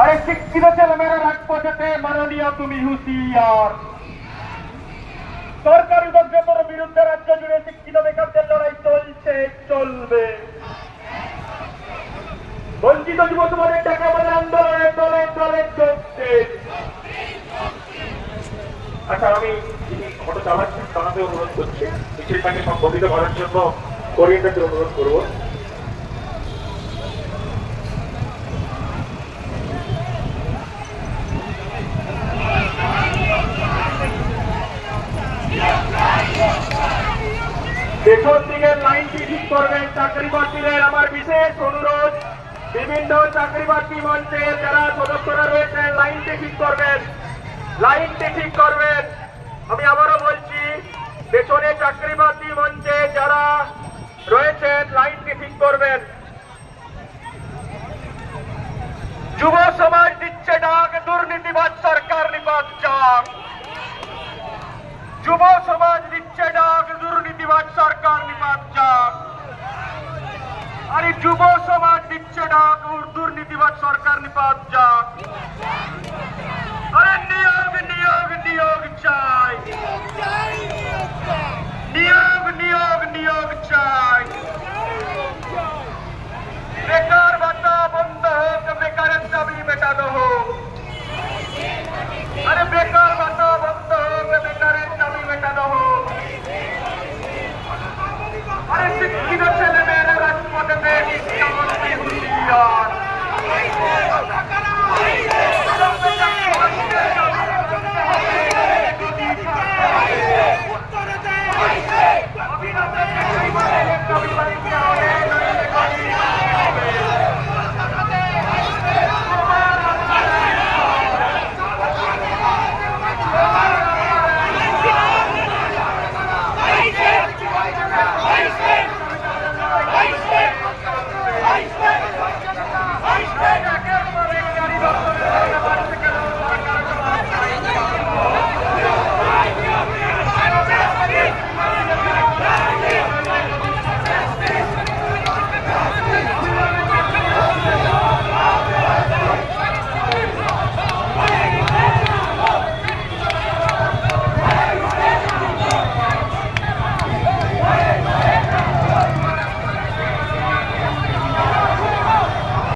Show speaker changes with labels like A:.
A: আরে শিক্ষিত ছেলেমেয়েরা রাজপথেতে মাননীয় তুমি হুঁশিয়ার। সরকারি দপ্তরের বিরুদ্ধে রাজ্য জুড়ে শিক্ষিত বেকারদের লড়াই চলছে, চলবে। বঞ্চিত যুব সমাজের টাকা আমাদের আন্দোলনে দলে দলে চলছে। আচ্ছা, আমি অটো চালাচ্ছি তাকে অনুরোধ করছি মিছিলটাকে সংগঠিত করার জন্য কোরিয়েন্টারদের অনুরোধ করবো। পেছন দিকের লাইনটি ঠিক করবেন চাকরি প্রার্থীদের আমার বিশেষ অনুরোধ। বিভিন্ন চাকরি প্রার্থী মঞ্চে যারা সদস্যরা রয়েছেন লাইনটি ঠিক করবেন, লাইনটি ঠিক করবেন। আমি আবারও বলছি, পেছনে চাকরি প্রার্থী মঞ্চে যারা রয়েছেন লাইনটি ঠিক করবেন। যুব সমাজ দিচ্ছে ডাক, দুর্নীতিবাদ সরকার নিপাত যাক। যুব সমাজ দিচ্ছে ডাক, দুর্নীতিবাদ সরকার নিপাত যাক। আরে যুব সমাজ দিচ্ছে ডাক, দুর্নীতিবাদ সরকার নিপাত যাক।